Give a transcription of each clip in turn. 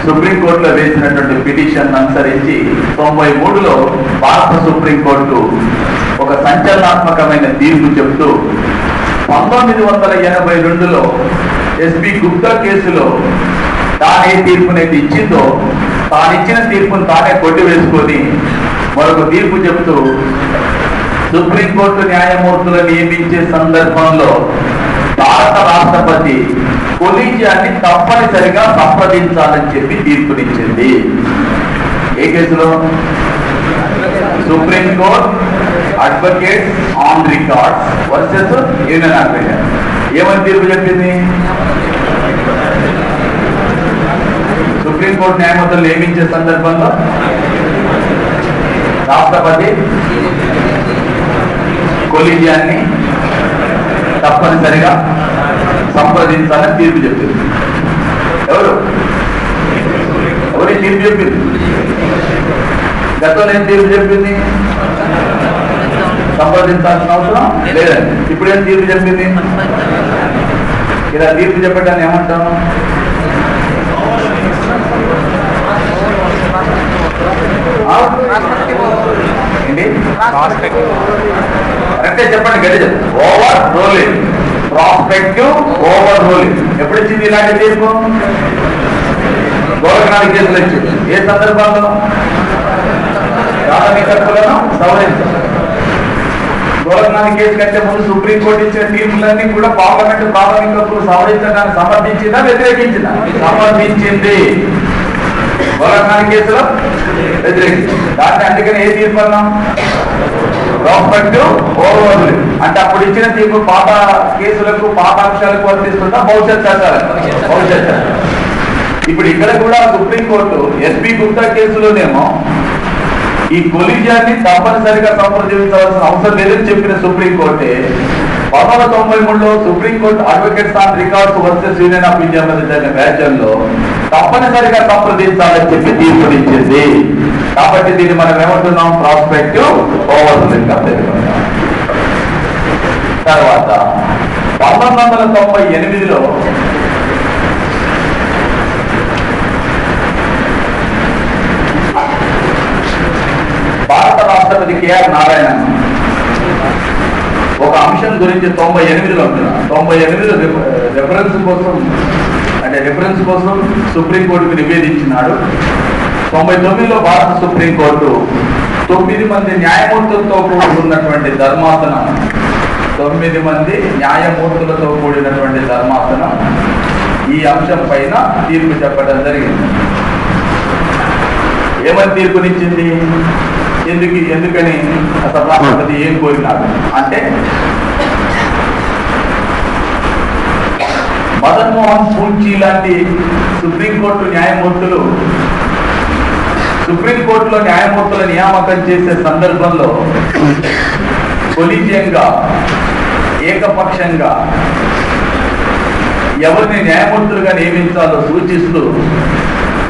సుప్రీంకోర్టులో వేసినటువంటి పిటిషన్ అనుసరించి 93లో భారత సుప్రీంకోర్టు ఒక సంచలనాత్మకమైన తీర్పు చెబుతూ 1982లో ఎస్పీ గుప్తా కేసులో తానే తీర్పునైతే ఇచ్చిందో తానిచ్చిన తీర్పును తానే కొట్టివేసుకొని మరొక తీర్పు చెబుతూ సుప్రీంకోర్టు న్యాయమూర్తులను నియమించే సందర్భంలో భారత రాష్ట్రపతి కొలీజియాన్ని తప్పనిసరిగా సంప్రదించాలని చెప్పి తీర్పునిచ్చింది. ఏ కేసులో? Supreme court advocate on record versus union advocate. ఏమని తీర్పు చెప్పింది? సుప్రీంకోర్టు న్యాయమూర్తులు నియమించే సందర్భంలో రాష్ట్రపతి కొలీజియాన్ని తప్పనిసరిగా సంప్రదించాలని తీర్పు చెప్పింది. ఎవరు తీర్పు చెప్పింది? గతంలో ఏం తీర్పు చెప్పింది? సంప్రదించాల్సిన అవసరం లేదండి. ఇప్పుడు ఏం తీర్పు చెప్పింది? ఇలా తీర్పు చెప్పడాన్ని ఏమంటాము? ఏంటి కరెక్టే చెప్పండి. గడి over ruling, prospective over ruling. ఎప్పుడు ఇచ్చింది ఇలాంటి తీర్పు? గోరఖనాథ్ కేసులు ఇచ్చింది. ఏ సందర్భంలో? ప్రాథమిక హక్కులను సవరించారు. గోరఖనాథ్ కేసు కంటే ముందు సుప్రీంకోర్టు ఇచ్చిన తీర్పులన్నీ కూడా పార్లమెంట్ ప్రాథమిక హక్కులు సవరించడానికి సమర్థించిందా వ్యతిరేకించిందా? సమర్థించింది. గోరఖనాథ్ కేసులో వ్యతిరేకించింది. దాన్ని అందుకని ఏ తీర్పు అన్నాం? Prospective over ruling. అంటే అప్పుడు ఇచ్చిన తీర్పు పాత కేసులకు పాత అంశాలకు వర్తిస్తుందా? భవిష్యత్ చట్టాలకు? భవిష్యత్ చట్టాలు. ఇప్పుడు ఇక్కడ కూడా సుప్రీంకోర్టు ఎస్పీ గుప్తా కేసులోనేమో ఈ కొలీజియాన్ని తప్పనిసరిగా సంప్రదించవలసిన అవసరం లేదని చెప్పిన సుప్రీంకోర్టే 1993లో supreme court advocates on records versus union of India మధ్య జరిగిన వ్యాజ్యంలో తప్పనిసరిగా సంప్రదించాలని చెప్పి తీర్పునిచ్చింది. కాబట్టి దీన్ని మనం ఏమంటున్నాం? Prospective overruling. తర్వాత 1998లో భారత రాష్ట్రపతి కేఆర్ నారాయణ ఒక అంశం గురించి 98లో అంటున్నాను. 98లో రిఫరెన్స్ కోసం సుప్రీంకోర్టుకు నివేదించినాడు. 99లో భారత సుప్రీంకోర్టు 9 మంది న్యాయమూర్తులతో కూడుకున్నటువంటి ధర్మాసనం 9 మంది న్యాయమూర్తులతో కూడినటువంటి ధర్మాసనం ఈ అంశం పైన తీర్పు చెప్పడం జరిగింది. ఏమని తీర్పునిచ్చింది? ఎందుకని అసలు రాష్ట్రపతి ఏం కోరినాడు అంటే, మదన్ మోహన్ పూంచి లాంటి సుప్రీంకోర్టు న్యాయమూర్తులు సుప్రీంకోర్టులో న్యాయమూర్తుల నియామకం చేసే సందర్భంలో కొలీజియంగా ఏకపక్షంగా ఎవరిని న్యాయమూర్తులుగా నియమించాలో సూచిస్తూ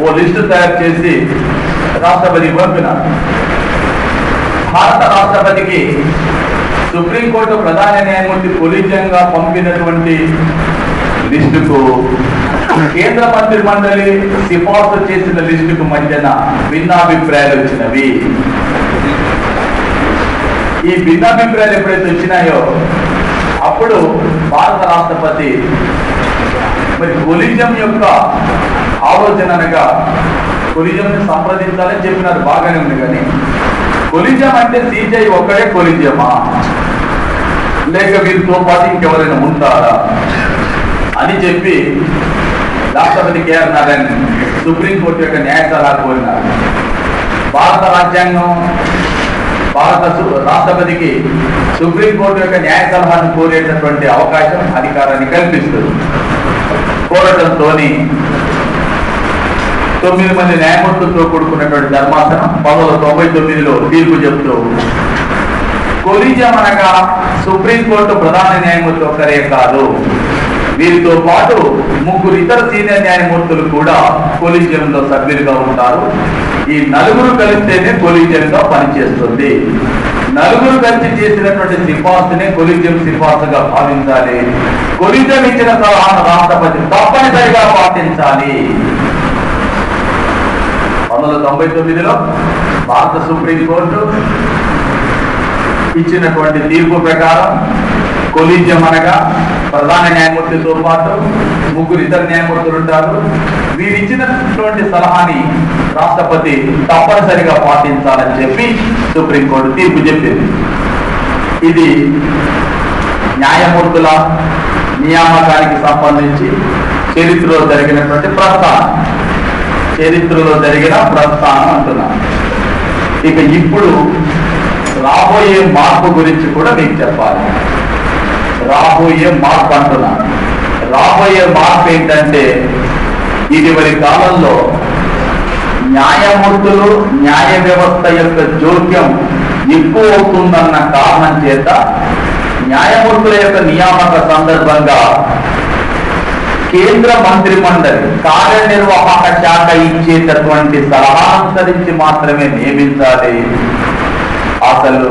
ఓ లిస్టు తయారు చేసి రాష్ట్రపతికి పంపినారు. భారత రాష్ట్రపతికి సుప్రీంకోర్టు ప్రధాన న్యాయమూర్తి కొలీజియంగా పంపినటువంటి లిస్టుకు కేంద్ర మంత్రి మండలి సిఫార్సు చేసిన లిస్టుకు మధ్యన భిన్నాభిప్రాయాలు వచ్చినవి. ఈ భిన్నాభిప్రాయాలు ఎప్పుడైతే వచ్చినాయో అప్పుడు భారత రాష్ట్రపతి మరి కొలీజియం యొక్క ఆలోచన అనగా కొలీజియంని సంప్రదించాలని చెప్పినారు. బాగానే ఉంది. కానీ కొలీజియం అంటే సిజై ఒక్కడే కొలీజియమా, లేక వీరితో పాటు ఇంకెవరైనా ఉంటారా అని చెప్పి రాష్ట్రపతి కేఆర్ నారాయణ సుప్రీంకోర్టు యొక్క న్యాయ సలహా కోరినారు. భారత రాజ్యాంగం భారత రాష్ట్రపతికి సుప్రీంకోర్టు యొక్క న్యాయ సలహాను కోరేటటువంటి అవకాశం, అధికారాన్ని కల్పిస్తుంది. కోరటంతో 9 మంది న్యాయమూర్తులతో కూడుకున్నటువంటి ధర్మాసనం 1999లో తీర్పు చెబుతూ కొలీజియం అనగా సుప్రీంకోర్టు ప్రధాన న్యాయమూర్తి ఒక్కరే కాదు, వీరితో పాటు 3 ఇతర సీనియర్ న్యాయమూర్తులు కూడా కొలీజియంలో సభ్యులుగా ఉంటారు. ఈ 4 కలిస్తేనే కొలీజియంగా పనిచేస్తుంది. 4 కలిసి చేసినటువంటి సిఫార్సునే కొలీజియం సిఫార్సుగా భావించాలి. కొలీజియం ఇచ్చిన సలహాను రాష్ట్రపతి తప్పనిసరిగా పాటించాలి. 1999లో భారత సుప్రీంకోర్టు ఇచ్చినటువంటి తీర్పు ప్రకారం కొలీజియం అనగా ప్రధాన న్యాయమూర్తితో పాటు 3 ఇతర న్యాయమూర్తులు ఉంటారు. వీరిచ్చినటువంటి సలహాని రాష్ట్రపతి తప్పనిసరిగా పాటించాలని చెప్పి సుప్రీంకోర్టు తీర్పు చెప్పింది. ఇది న్యాయమూర్తుల నియామకానికి సంబంధించి చరిత్రలో జరిగినటువంటి ప్రస్థానం. చరిత్రలో జరిగిన ప్రస్థానం అంటున్నాను. ఇక ఇప్పుడు రాబోయే మార్పు గురించి కూడా మీకు చెప్పాలి. రాబోయే మార్పు అంటున్నాను. రాబోయే మార్పు ఏంటంటే ఇటీవలి కాలంలో న్యాయమూర్తులు న్యాయ వ్యవస్థ యొక్క జోక్యం ఎక్కువ అవుతుందన్న కారణం చేత న్యాయమూర్తుల యొక్క నియామక సందర్భంగా కేంద్ర మంత్రి మండలి కార్యనిర్వాహక శాఖ ఇచ్చేటటువంటి సలహానుసరించి మాత్రమే నియమించాలి. అసలు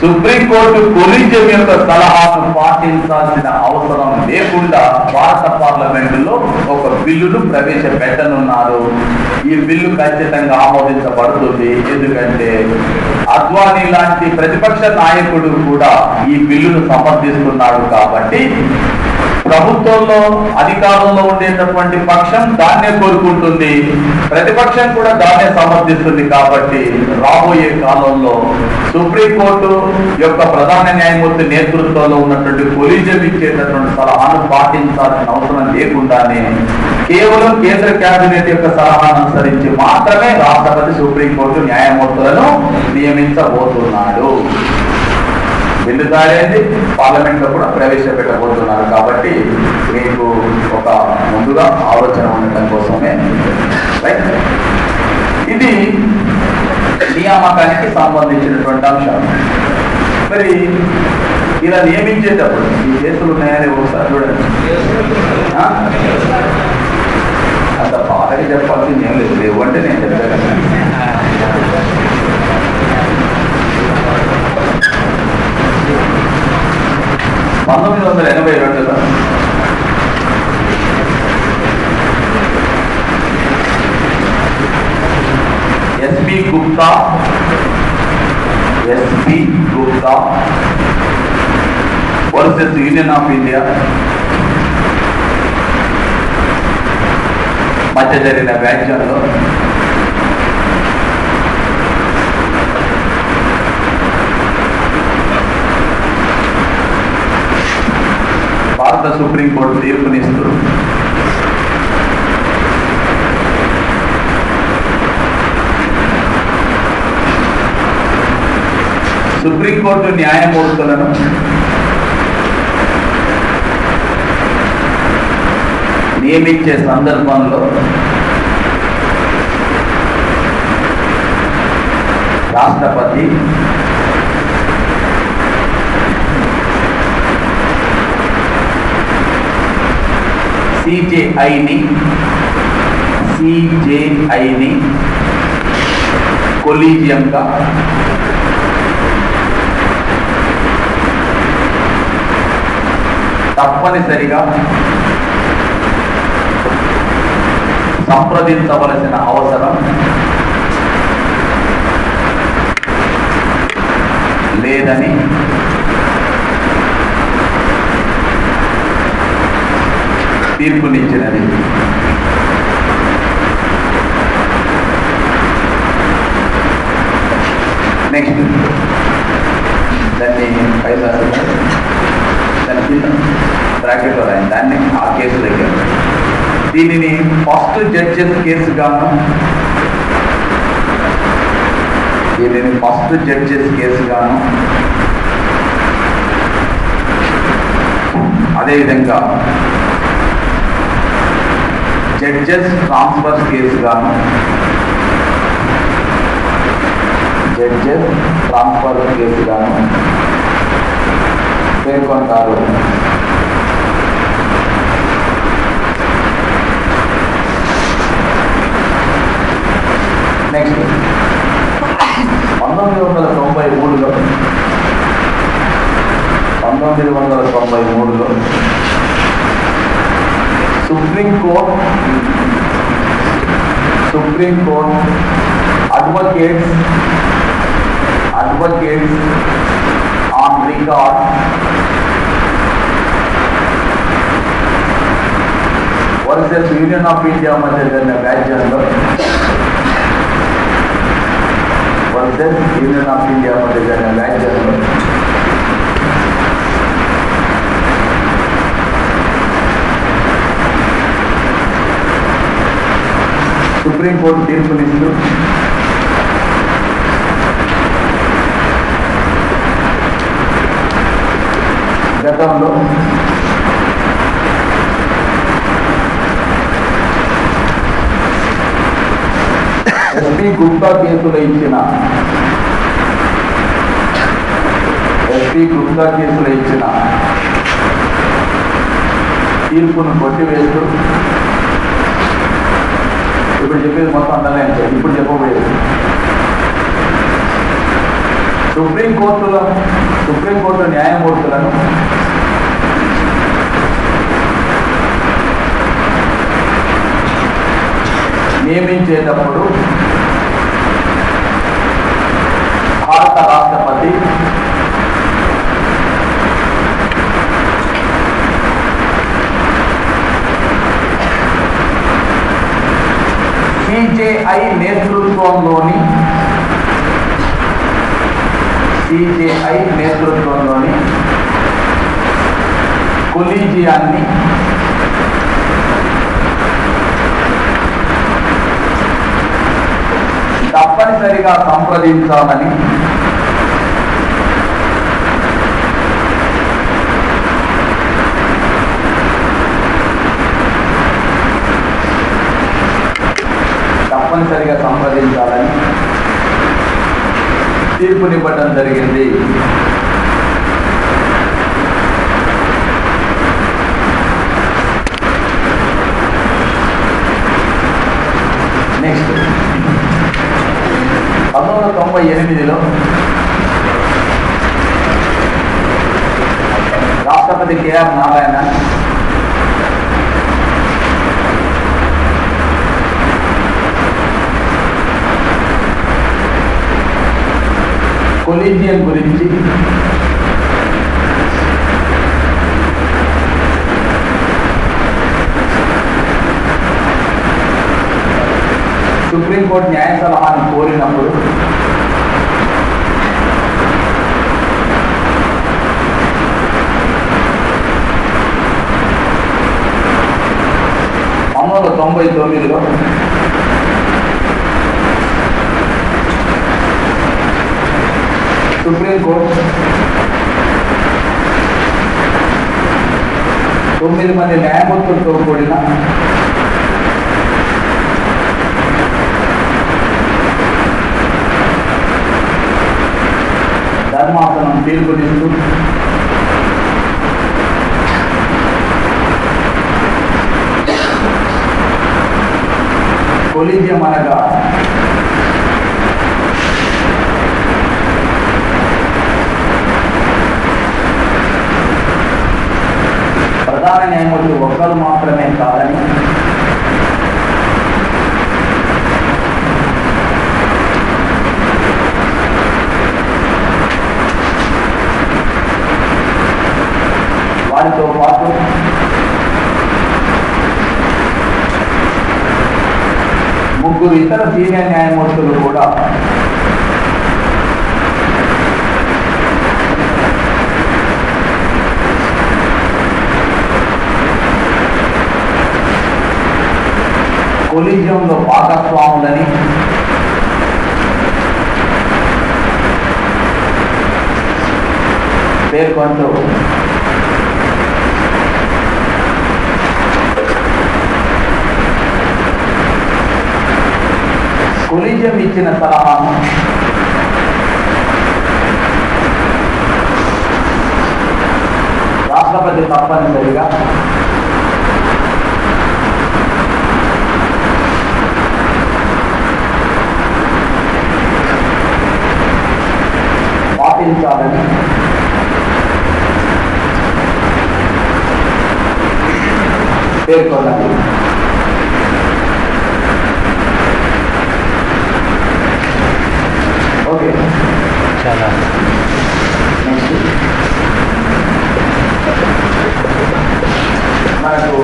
సుప్రీంకోర్టు కొలీజియం యొక్క సలహాను పాటించాల్సిన అవసరం లేకుండా భారత పార్లమెంటులో ఒక బిల్లును ప్రవేశపెట్టనున్నారు. ఈ బిల్లు ఖచ్చితంగా ఆమోదించబడుతుంది. ఎందుకంటే అద్వానీ లాంటి ప్రతిపక్ష నాయకుడు కూడా ఈ బిల్లును సమర్థిస్తున్నాడు. కాబట్టి ప్రభుత్వంలో అధికారంలో ఉండేటటువంటి పక్షం దాన్నే కోరుకుంటుంది, ప్రతిపక్షం కూడా దాన్నే సమర్థిస్తుంది. కాబట్టి రాబోయే కాలంలో సుప్రీంకోర్టు యొక్క ప్రధాన న్యాయమూర్తి నేతృత్వంలో ఉన్నటువంటి కొలీజియం ఇచ్చేటటువంటి సలహాను పాటించాల్సిన అవసరం లేకుండానే కేవలం కేంద్ర కేబినెట్ యొక్క సలహాను అనుసరించి మాత్రమే రాష్ట్రపతి సుప్రీంకోర్టు న్యాయమూర్తులను నియమించబోతున్నాడు. బిల్లు తయారైంది, పార్లమెంట్ లో కూడా ప్రవేశపెట్టబోతున్నారు. కాబట్టి మీకు ఒక ముందుగా ఆలోచన ఉండటం కోసమే రైట్. ఇది నియామకానికి సంబంధించినటువంటి అంశం. మరి ఇలా నియమించేటప్పుడు ఈ కేసులు ఉన్నాయని ఒకసారి చూడండి. అంత బాగా చెప్పాల్సింది ఏం లేదు, లేవు అంటే నేను చెప్పాను. 1982లో SP Gupta versus union of India మధ్య జరిగిన వ్యాఖ్యలో భారత సుప్రీంకోర్టు తీర్పునిస్తూ సుప్రీంకోర్టు న్యాయమూర్తులను నియమించే సందర్భంలో రాష్ట్రపతి సిజేఐని కొలీజియంగా తప్పనిసరిగా సంప్రదించవలసిన అవసరం లేదని తీర్పునిచ్చినది. నెక్స్ట్ దాన్ని దాని బ్రాకెట్లో రాయండి, దాన్ని ఆ కేసు దగ్గర దీనిని ఫస్ట్ జడ్జెస్ కేసుగాను అదేవిధంగా జడ్జెస్ ట్రాన్స్ఫర్ కేసుగాను పేర్కొంటారు. నెక్స్ట్ 1993లో supreme court advocates on record versus union of India మధ్య జరిగిన వ్యాజ్యంలో సుప్రీంకోర్టు తీర్పునిస్తూ గతంలో ఎస్పీ గుప్తా కేసులో ఇచ్చిన తీర్పును కొట్టివేస్తూ ఇప్పుడు చెప్పేది మొత్తం అందనే అంటే ఇప్పుడు చెప్పబోయేది సుప్రీంకోర్టు న్యాయమూర్తులను నియమించేటప్పుడు భారత రాష్ట్రపతి సిజేఐ నేతృత్వంలోని కొలీజియాన్ని తప్పనిసరిగా సంప్రదించాలని తీర్పునివ్వడం జరిగింది. నెక్స్ట్ 1998లో రాష్ట్రపతి కేఆర్ నారాయణ కొలీజియం గురించి సుప్రీంకోర్టు న్యాయ సలహాను కోరినప్పుడు తొంభైలో సుప్రీంకోర్టు 9 మంది న్యాయమూర్తులతో కూడిన ధర్మాసనం తీర్పునిస్తూ కొలీజియం అనగా ప్రధాన న్యాయమూర్తి ఒక్కరు మాత్రమే కాదని వారితో పాటు ముగ్గురు ఇతర సీనియర్ న్యాయమూర్తులు కూడా కొలీజియంలో భాగస్వాములని పేర్కొంటూ కొలీజియం ఇచ్చిన సలహాను రాష్ట్రపతి తప్పనిసరిగా పాటించాలని పేర్కొన్నారు. ఓకే, చాలా మనకు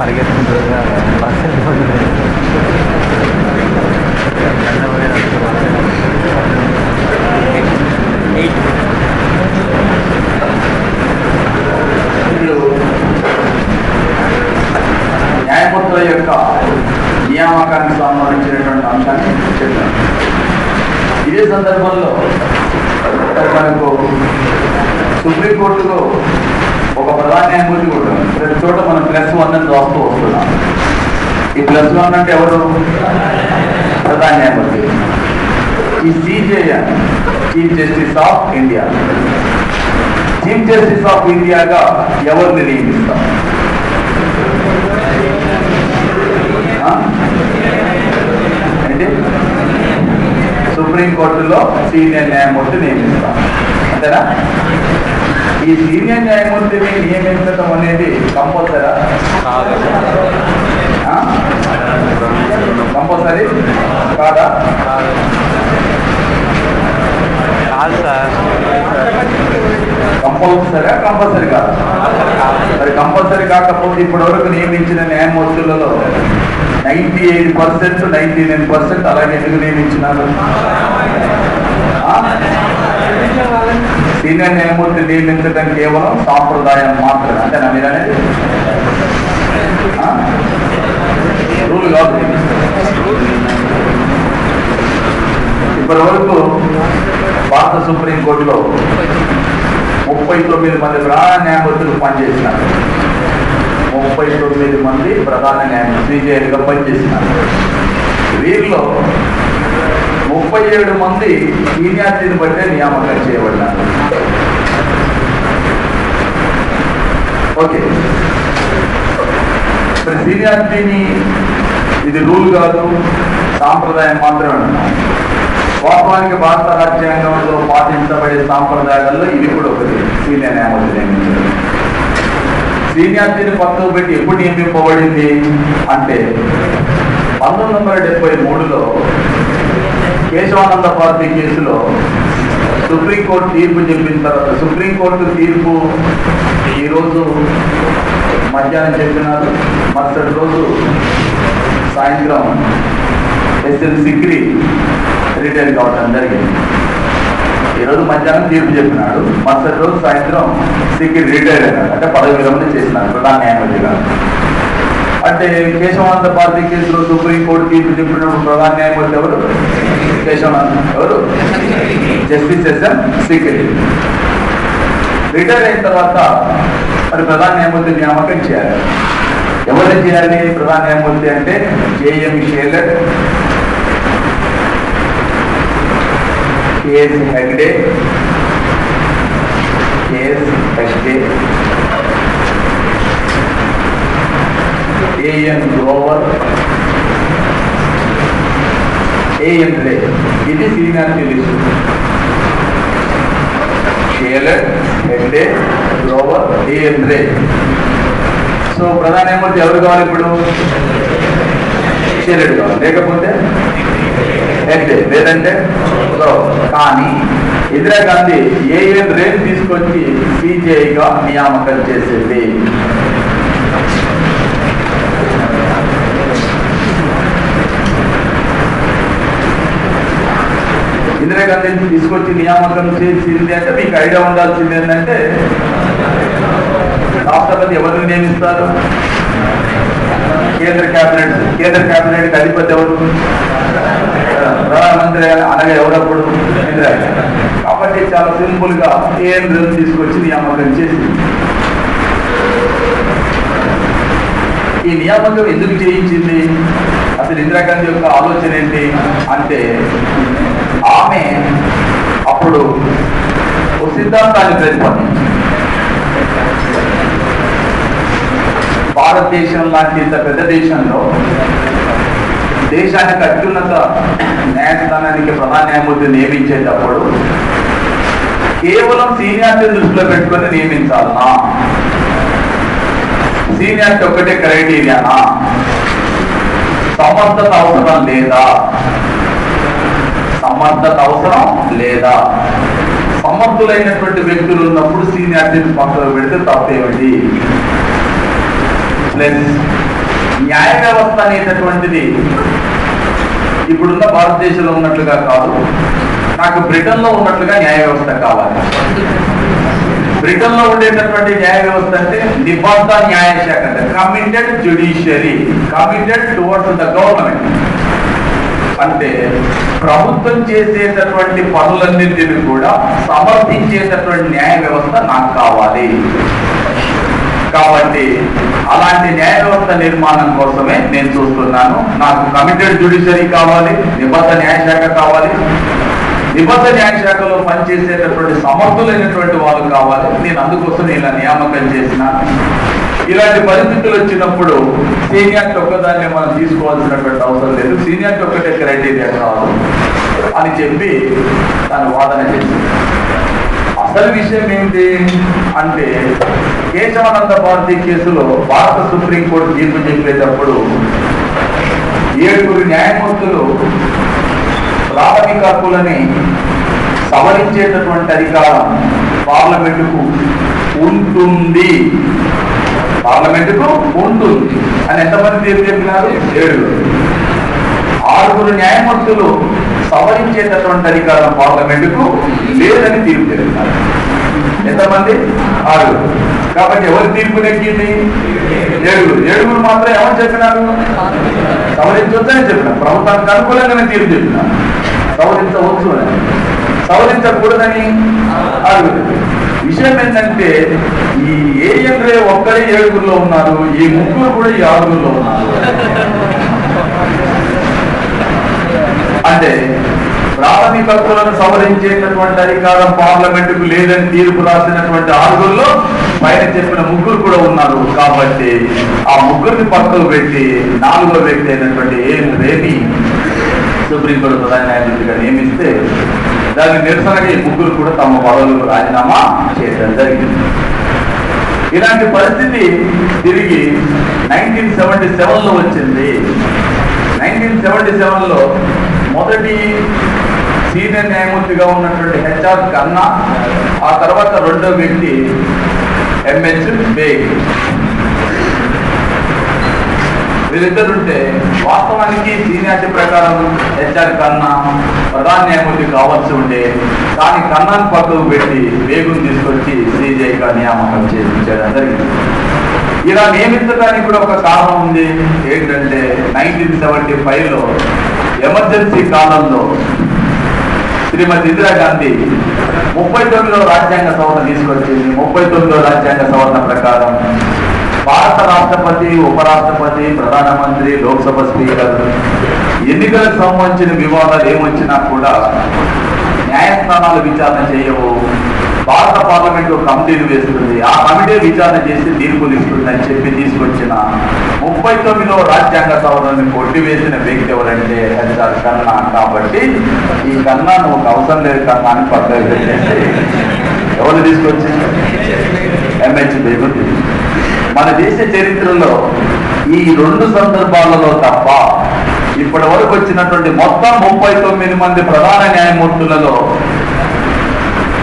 పరిగెత్తుకుంటుందిగా బస్సు వెళ్ళిపోతుంది. న్యాయమూర్తుల యొక్క నియామకానికి సంబంధించినటువంటి అంశాన్ని చెప్పాను. ఇదే సందర్భంలో మనకు సుప్రీంకోర్టులో ఒక ప్రధాన న్యాయమూర్తి కూడా ప్రతి చోట మనం +1 అని రాస్తూ వస్తున్నాం. ఈ +1 అంటే ఎవరు? ప్రధాన న్యాయమూర్తి. ఈ CJI, chief justice of India. Chief justice of ఇండియాగా ఎవరిని నియమిస్తాం? అంటే సుప్రీంకోర్టులో సీనియర్ న్యాయమూర్తి నియమిస్తాం, అంతేనా? ఈ సీనియర్ న్యాయమూర్తిని నియమించడం అనేది కంపల్సరా? కంపల్సరీ కాదా? కాదు సార్. కంపల్సరీ కాదు. మరి కంపల్సరీ కాకపోతే ఇప్పటి వరకు నియమించిన న్యాయమూర్తులలో 98%, 99% అలాగే ఎందుకు నియమించినారు? సీనియర్ న్యాయమూర్తి నియమించడం కేవలం సాంప్రదాయం మాత్రమే, అంతేనా? మీరు అనేది రూల్ కాదు. ఇప్పటి వరకు భారత సుప్రీంకోర్టులో 39 మంది ప్రధాన న్యాయమూర్తులు పనిచేసినారు. 39 మంది ప్రధాన న్యాయమూర్తులు CJIగా పనిచేసినారు. వీరిలో 37 మంది సీనియారిటీని బట్టే నియామకం చేయబడినారు. ఓకే, మరి సీనియారిటీని ఇది రూల్ కాదు, సాంప్రదాయం మాత్రమే అంటున్నాం. వాస్తవానికి భారత రాజ్యాంగంలో పాటించబడే సాంప్రదాయాలలో ఇది కూడా ఒకటి. సీనియర్ న్యాయమూర్తి నియమించారు. సీనియారిటీని పక్కకు పెట్టి ఎప్పుడు నియమింపబడింది అంటే 1973లో కేశవానంద భారతి కేసులో సుప్రీంకోర్టు తీర్పు చెప్పిన తర్వాత, సుప్రీంకోర్టు తీర్పు ఈరోజు మధ్యాహ్నం చెప్పినారు, మరుసటి రోజు సాయంత్రం SL సిక్రీ రిటైర్ కావడం జరిగింది. ఈరోజు మధ్యాహ్నం తీర్పు చెప్పినాడు, మరుసటి రోజు సాయంత్రం సిక్రీ రిటైర్ అయినాడు. అంటే పదవి విరమణ చేసినాడు ప్రధాన న్యాయమూర్తిగా. అంటే కేశవానంద భారతి కేసులో సుప్రీంకోర్టు తీర్పు చెప్పినప్పుడు ప్రధాన న్యాయమూర్తి ఎవరు? కేశవానంద. ఎవరు? Justice SM Sikri. రిటైర్ అయిన తర్వాత మరి ప్రధాన న్యాయమూర్తి నియామకం చేయాలి. ఎవరు చేయాలి ప్రధాన న్యాయమూర్తి అంటే? JM Shelar, KS Hegde, AN Grover, AN Ray. ఇది seniority list. Shelat, Hegde, Grover, AN Ray. So ప్రధాన న్యాయమూర్తి ఎవరు కావాలి ఇప్పుడు? షేలర్ కావాలి, లేకపోతే హెగ్డే, లేదంటే గ్రోవర్. కానీ ఇందిరాగాంధీ AN రేని తీసుకొచ్చి CJIగా నియామకం చేసేది. ఇందిరాగాంధీని తీసుకొచ్చి నియామకం చేసింది అంటే మీకు ఐడియా ఉండాల్సింది ఏంటంటే, రాష్ట్రపతి ఎవరిని నియమిస్తారు? కేంద్ర క్యాబినెట్ అధిపతి ఎవరు? ప్రధానమంత్రి అనగా ఎవరప్పుడు? ఇందిరాగాంధీ. కాబట్టి చాలా సింపుల్ గా AN రేని తీసుకొచ్చి నియామకం చేసింది. ఈ నియామకం ఎందుకు చేయించింది? అసలు ఇందిరాగాంధీ యొక్క ఆలోచన ఏంటి అంటే, ఆమె అప్పుడు సిద్ధాంతాన్ని ప్రతిపాదించింది. భారతదేశం లాంటి ఇంత పెద్ద దేశంలో దేశానికి అత్యున్నత న్యాయస్థానానికి ప్రధాన న్యాయమూర్తిని నియమించేటప్పుడు కేవలం సీనియారిటీ దృష్టిలో పెట్టుకొని నియమించాలనా, సీనియారిటీ ఒక్కటే క్రైటీరియానా, సమర్థత అవసరం లేదా, సమర్థత అవసరం లేదా, సమర్థులైనటువంటి వ్యక్తులు ఉన్నప్పుడు సీనియారిటీని పక్కన పెడితే తప్పేమిటి? ప్లస్ న్యాయ వ్యవస్థ అనేటటువంటిది ఇప్పుడున్న భారతదేశంలో ఉన్నట్లుగా కాదు, నాకు బ్రిటన్లో ఉన్నట్లుగా న్యాయ వ్యవస్థ కావాలి. బ్రిటన్లో ఉండేటటువంటి న్యాయ వ్యవస్థ అంటే నిబద్ధ న్యాయశాఖ, అంటే committed judiciary, committed towards the government. అంటే ప్రభుత్వం చేసేటటువంటి పనులన్నింటినీ కూడా సమర్థించేటటువంటి న్యాయ వ్యవస్థ నాకు కావాలి. కాబట్టి అలాంటి న్యాయ వ్యవస్థ నిర్మాణం కోసమే నేను చూస్తున్నాను. నాకు కమిటెడ్ జ్యుడిషియరీ కావాలి, నిబద్ధ న్యాయశాఖ కావాలి, నిబద్ధ న్యాయశాఖలో పనిచేసేటటువంటి సమర్థులైనటువంటి వాళ్ళు కావాలి. నేను అందుకోసం ఇలా నియామకం చేసిన. ఇలాంటి పరిస్థితులు వచ్చినప్పుడు సీనియారిటీ ఒక్కదాన్ని మనం తీసుకోవాల్సినటువంటి అవసరం లేదు, సీనియారిటీ ఒక్కటే క్రైటీరియా కాదు అని చెప్పి దాన్ని వాదన చేసింది. అసలు విషయం ఏమిటి అంటే, కేశవానంద భారతి కేసులో భారత సుప్రీంకోర్టు తీర్పు చెప్పేటప్పుడు 7 న్యాయమూర్తులు ప్రాథమిక హక్కులని సవరించేటటువంటి అధికారం పార్లమెంటుకు ఉంటుంది, పార్లమెంటుకు ఉంటుంది అని ఎంతమంది తీర్పు చెప్పినారు? 7. 6 న్యాయమూర్తులు సవరించేటటువంటి అధికారం పార్లమెంటుకు లేదని తీర్పు చెప్పినారు. ఎంతమంది? 6. కాబట్టి ఎవరి తీర్పు నెక్కింది? 7 మాత్రం ఏమని చెప్పినారు? సవరించవచ్చని చెప్పినారు. ప్రభుత్వానికి అనుకూలంగానే తీర్పు చెప్పినారు. సవరించవచ్చు అని, సవరించకూడదని 6. విషయం ఏంటంటే, ఈ ఏఎన్రే ఒక్కరే 7లో ఉన్నారు, ఈ 3 కూడా ఈ 6లో ఉన్నారు. అంటే ప్రాథమిక హక్కులను సవరించేటటువంటి అధికారం పార్లమెంటుకు లేదని తీర్పు రాసినటువంటి 6లో పైన చెప్పిన 3 కూడా ఉన్నారు. కాబట్టి ఆ 3ని పక్కకు పెట్టి 4వ వ్యక్తి అయినటువంటి ఏఎన్ రేని సుప్రీంకోర్టు ప్రధాన న్యాయమూర్తిగా నియమిస్తే దాని నిరసనగా ఈ 3 కూడా తమ పదవులకు రాజీనామా చేయడం జరిగింది. ఇలాంటి పరిస్థితి తిరిగి 1977లో వచ్చింది. 1977లో మొదటి సీనియర్ న్యాయమూర్తిగా ఉన్నటువంటి హెచ్ఆర్ ఖన్నా, ఆ తర్వాత 2వ వ్యక్తి ఎంహెచ్ బేగ్, వీళ్ళిద్దరుంటే వాస్తవానికి సీనియారిటీ ప్రకారం హెచ్ఆర్ ఖన్నా ప్రధాన న్యాయమూర్తి కావాల్సి ఉండే, కానీ ఖన్నాను పక్కకు పెట్టి బేగును తీసుకొచ్చి సిజేఐగా నియామకం చేయడం జరిగింది. ఇలా నియమించడానికి కూడా ఒక కారణం ఉంది. ఏంటంటే 1975లో ఎమర్జెన్సీ కాలంలో శ్రీమతి ఇందిరాగాంధీ 39వ రాజ్యాంగ సవరణ తీసుకొచ్చింది. 39వ రాజ్యాంగ సవరణ ప్రకారం భారత రాష్ట్రపతి, ఉపరాష్ట్రపతి, ప్రధానమంత్రి, లోక్సభ స్పీకర్ ఎన్నికలకు సంబంధించిన వివాదాలు ఏమొచ్చినా కూడా న్యాయస్థానాలు విచారణ చేయవు. భారత పార్లమెంటు కమిటీలు వేస్తుంది, ఆ కమిటీ విచారణ చేసి తీర్పులు ఇస్తుందని చెప్పి తీసుకొచ్చిన 39వ రాజ్యాంగ సవరణని కొట్టివేసిన వ్యక్తి ఎవరంటే హెచ్ఆర్ ఖన్నా. కాబట్టి ఈ ఖన్నా నువ్వు అవసరం లేదు ఖన్నా అని పక్కకు పెట్టేసి ఎవరు తీసుకొచ్చి ఎంహెచ్ బేగు. మన దేశ చరిత్రలో ఈ 2 సందర్భాలలో తప్ప ఇప్పటి వరకు వచ్చినటువంటి మొత్తం 39 మంది ప్రధాన న్యాయమూర్తులలో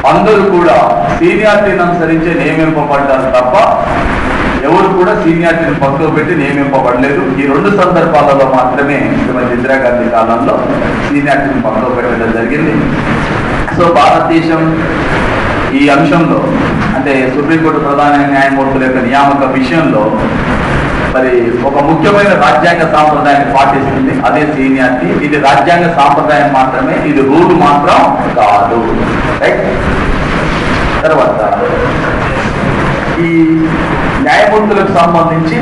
అందరూ కూడా సీనియారిటీని అనుసరించే నియమింపబడ్డారు తప్ప ఎవరు కూడా సీనియారిటీని పక్కకు పెట్టి నియమింపబడలేదు. ఈ 2 సందర్భాలలో మాత్రమే శ్రీమతి ఇందిరాగాంధీ కాలంలో సీనియారిటీని పక్కకు పెట్టడం జరిగింది. సో భారతదేశం ఈ అంశంలో, అంటే సుప్రీంకోర్టు ప్రధాన న్యాయమూర్తుల యొక్క నియామక విషయంలో మరి ఒక ముఖ్యమైన రాజ్యాంగ సాంప్రదాయాన్ని పాటిస్తుంది, అదే సీనియారిటీ. ఇది రాజ్యాంగ సాంప్రదాయం మాత్రమే, ఇది రూల్ మాత్రం కాదు. రైట్. తర్వాత ఈ న్యాయమూర్తులకు సంబంధించి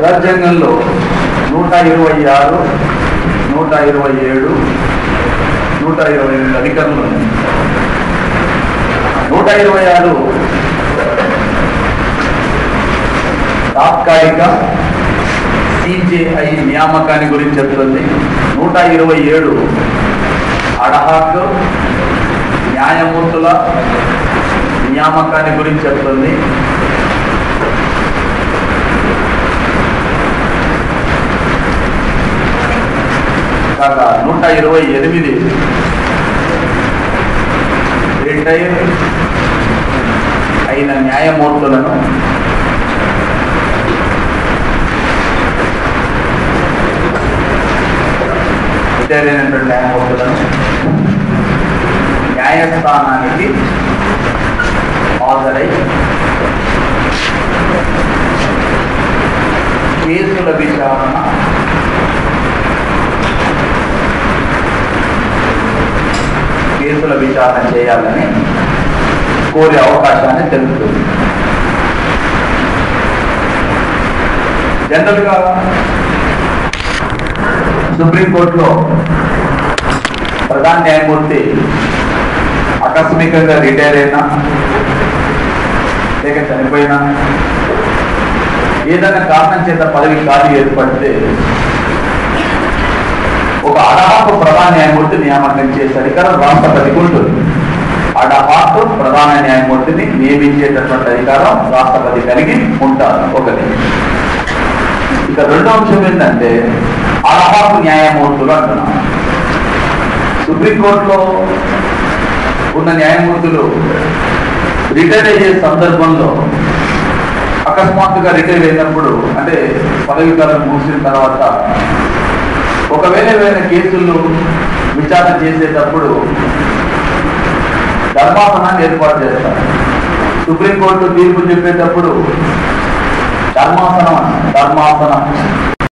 రాజ్యాంగంలో 126, 127, 128 అధికారులు ఉన్నాయి. 126 తాత్కాలిక సిజేఐ నియామకాన్ని గురించి చెప్తుంది. 127 అడహాక్ న్యాయమూర్తుల నియామకాన్ని గురించి చెప్తుంది. కాగా 128 రిటైర్ అయిన న్యాయమూర్తులను రిటైర్ అయినటువంటి న్యాయమూర్తులను న్యాయస్థానానికి హాజరై కేసుల విచారణ చేయాలని కోరే అవకాశాన్ని తెలుపుతుంది. జనరల్గా సుప్రీంకోర్టులో ప్రధాన న్యాయమూర్తి ఆకస్మికంగా రిటైర్ అయినా లేక చనిపోయినా ఏదైనా కారణం చేత పదవి ఖాళీ ఏర్పడితే ఒక అడహాకు ప్రధాన న్యాయమూర్తి నియామకం చేసే అధికారం రాష్ట్రపతికి ఉంటుంది. అడహాకు ప్రధాన న్యాయమూర్తిని నియమించేటటువంటి అధికారం రాష్ట్రపతి కలిగి ఉంటారు. ఒకటి. ఇక రెండో అంశం ఏంటంటే అడహాకు న్యాయమూర్తులు అంటున్నాం. సుప్రీంకోర్టులో ఉన్న న్యాయమూర్తులు రిటైర్ అయ్యే సందర్భంలో అకస్మాత్తుగా రిటైర్ అయినప్పుడు అంటే పదవి కాలం ముగిసిన తర్వాత ఒకవేళ ఏవైనా కేసులను విచారణ చేసేటప్పుడు ధర్మాసనాన్ని ఏర్పాటు చేస్తారు. సుప్రీంకోర్టు తీర్పు చెప్పేటప్పుడు ధర్మాసనం